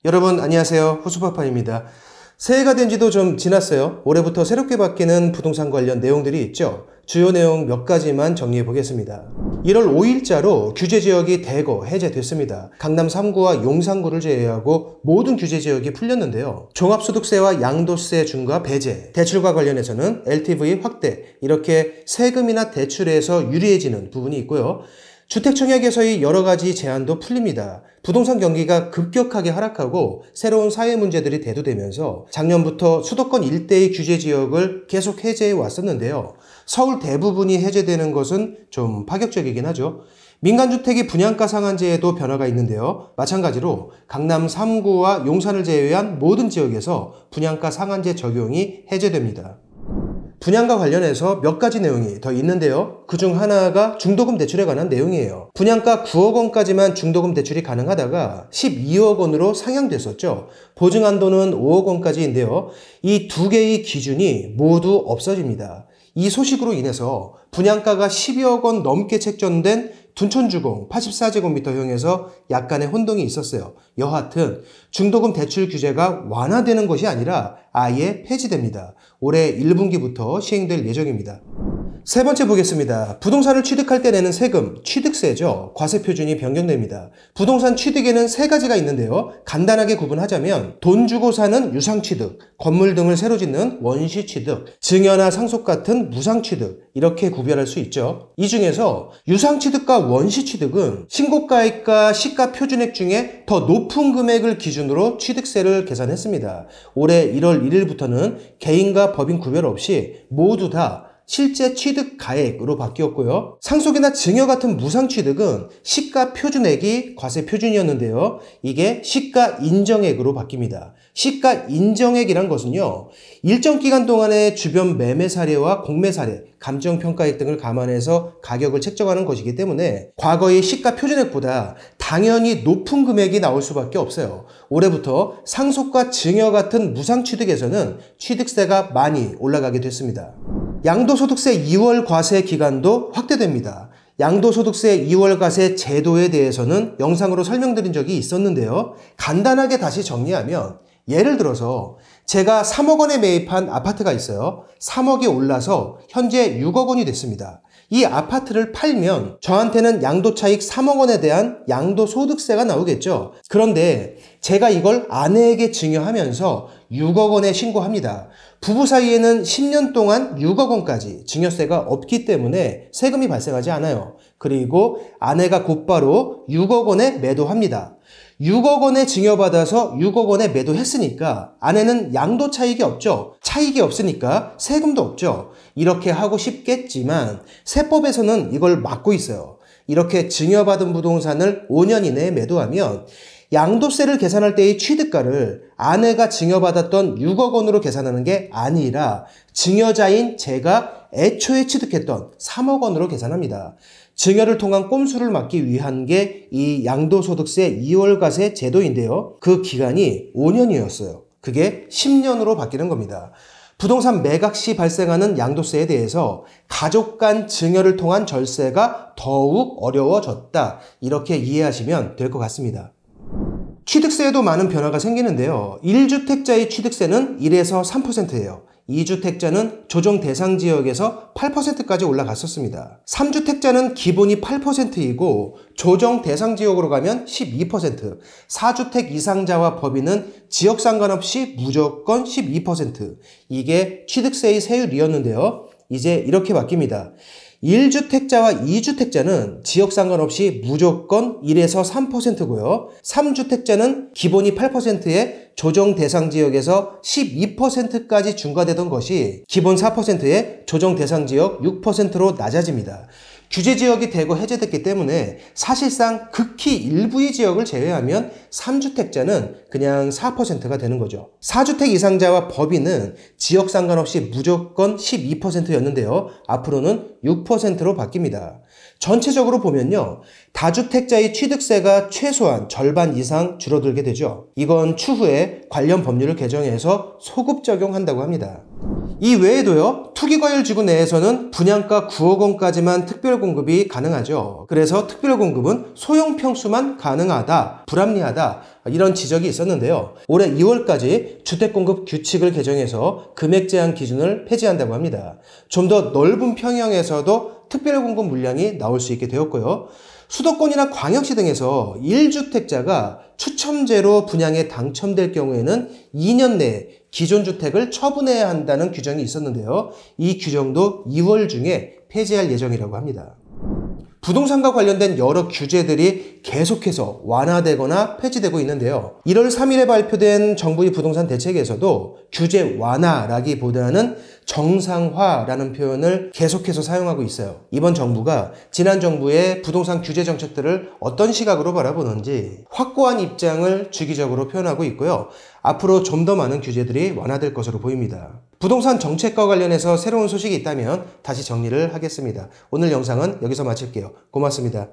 여러분 안녕하세요. 호수파파입니다. 새해가 된 지도 좀 지났어요. 올해부터 새롭게 바뀌는 부동산 관련 내용들이 있죠. 주요 내용 몇 가지만 정리해 보겠습니다. 1월 5일자로 규제지역이 대거 해제됐습니다. 강남 3구와 용산구를 제외하고 모든 규제지역이 풀렸는데요. 종합소득세와 양도세 중과 배제, 대출과 관련해서는 LTV 확대, 이렇게 세금이나 대출에서 유리해지는 부분이 있고요. 주택청약에서의 여러 가지 제한도 풀립니다. 부동산 경기가 급격하게 하락하고 새로운 사회 문제들이 대두되면서 작년부터 수도권 일대의 규제 지역을 계속 해제해 왔었는데요. 서울 대부분이 해제되는 것은 좀 파격적이긴 하죠. 민간주택이 분양가 상한제에도 변화가 있는데요. 마찬가지로 강남 3구와 용산을 제외한 모든 지역에서 분양가 상한제 적용이 해제됩니다. 분양과 관련해서 몇 가지 내용이 더 있는데요. 그중 하나가 중도금 대출에 관한 내용이에요. 분양가 9억 원까지만 중도금 대출이 가능하다가 12억 원으로 상향됐었죠. 보증 한도는 5억 원까지인데요. 이 두 개의 기준이 모두 없어집니다. 이 소식으로 인해서 분양가가 12억 원 넘게 책정된 둔촌주공 84제곱미터형에서 약간의 혼동이 있었어요. 여하튼 중도금 대출 규제가 완화되는 것이 아니라 아예 폐지됩니다. 올해 1분기부터 시행될 예정입니다. 세 번째 보겠습니다. 부동산을 취득할 때 내는 세금, 취득세죠. 과세표준이 변경됩니다. 부동산 취득에는 세 가지가 있는데요. 간단하게 구분하자면 돈 주고 사는 유상취득, 건물 등을 새로 짓는 원시취득, 증여나 상속 같은 무상취득, 이렇게 구별할 수 있죠. 이 중에서 유상취득과 원시취득은 신고가액과 시가표준액 중에 더 높은 금액을 기준으로 취득세를 계산했습니다. 올해 1월 1일부터는 개인과 법인 구별 없이 모두 다 실제 취득 가액으로 바뀌었고요. 상속이나 증여 같은 무상 취득은 시가 표준액이 과세 표준이었는데요. 이게 시가 인정액으로 바뀝니다. 시가 인정액이란 것은요, 일정 기간 동안의 주변 매매 사례와 공매 사례, 감정평가액 등을 감안해서 가격을 책정하는 것이기 때문에 과거의 시가 표준액보다 당연히 높은 금액이 나올 수밖에 없어요. 올해부터 상속과 증여 같은 무상 취득에서는 취득세가 많이 올라가게 됐습니다. 양도소득세 2월 과세 기간도 확대됩니다. 양도소득세 2월 과세 제도에 대해서는 영상으로 설명드린 적이 있었는데요. 간단하게 다시 정리하면 예를 들어서 제가 3억 원에 매입한 아파트가 있어요. 3억이 올라서 현재 6억 원이 됐습니다. 이 아파트를 팔면 저한테는 양도차익 3억 원에 대한 양도소득세가 나오겠죠. 그런데 제가 이걸 아내에게 증여하면서 6억 원에 신고합니다. 부부 사이에는 10년 동안 6억 원까지 증여세가 없기 때문에 세금이 발생하지 않아요. 그리고 아내가 곧바로 6억 원에 매도합니다. 6억 원에 증여받아서 6억 원에 매도했으니까 아내는 양도 차익이 없죠. 차익이 없으니까 세금도 없죠. 이렇게 하고 싶겠지만 세법에서는 이걸 막고 있어요. 이렇게 증여받은 부동산을 5년 이내에 매도하면 양도세를 계산할 때의 취득가를 아내가 증여받았던 6억 원으로 계산하는 게 아니라 증여자인 제가 애초에 취득했던 3억 원으로 계산합니다. 증여를 통한 꼼수를 막기 위한 게 이 양도소득세 2월 과세 제도인데요. 그 기간이 5년이었어요. 그게 10년으로 바뀌는 겁니다. 부동산 매각 시 발생하는 양도세에 대해서 가족 간 증여를 통한 절세가 더욱 어려워졌다. 이렇게 이해하시면 될 것 같습니다. 취득세에도 많은 변화가 생기는데요. 1주택자의 취득세는 1에서 3%예요. 2주택자는 조정 대상 지역에서 8%까지 올라갔었습니다. 3주택자는 기본이 8%이고 조정 대상 지역으로 가면 12%, 4주택 이상자와 법인은 지역 상관없이 무조건 12%. 이게 취득세의 세율이었는데요. 이제 이렇게 바뀝니다. 1주택자와 2주택자는 지역 상관없이 무조건 1에서 3%고요. 3주택자는 기본이 8%에 조정 대상 지역에서 12%까지 중과되던 것이 기본 4%에 조정 대상 지역 6%로 낮아집니다. 규제 지역이 대거 해제됐기 때문에 사실상 극히 일부의 지역을 제외하면 3주택자는 그냥 4%가 되는 거죠. 4주택 이상자와 법인은 지역 상관없이 무조건 12%였는데요. 앞으로는 6%로 바뀝니다. 전체적으로 보면요. 다주택자의 취득세가 최소한 절반 이상 줄어들게 되죠. 이건 추후에 관련 법률을 개정해서 소급 적용한다고 합니다. 이 외에도요, 투기과열지구 내에서는 분양가 9억 원까지만 특별공급이 가능하죠. 그래서 특별공급은 소형평수만 가능하다, 불합리하다, 이런 지적이 있었는데요. 올해 2월까지 주택공급 규칙을 개정해서 금액 제한 기준을 폐지한다고 합니다. 좀 더 넓은 평형에서도 특별공급 물량이 나올 수 있게 되었고요. 수도권이나 광역시 등에서 1주택자가 추첨제로 분양에 당첨될 경우에는 2년 내에 기존 주택을 처분해야 한다는 규정이 있었는데요. 이 규정도 2월 중에 폐지할 예정이라고 합니다. 부동산과 관련된 여러 규제들이 계속해서 완화되거나 폐지되고 있는데요. 1월 3일에 발표된 정부의 부동산 대책에서도 규제 완화라기보다는 정상화라는 표현을 계속해서 사용하고 있어요. 이번 정부가 지난 정부의 부동산 규제 정책들을 어떤 시각으로 바라보는지 확고한 입장을 주기적으로 표현하고 있고요. 앞으로 좀 더 많은 규제들이 완화될 것으로 보입니다. 부동산 정책과 관련해서 새로운 소식이 있다면 다시 정리를 하겠습니다. 오늘 영상은 여기서 마칠게요. 고맙습니다.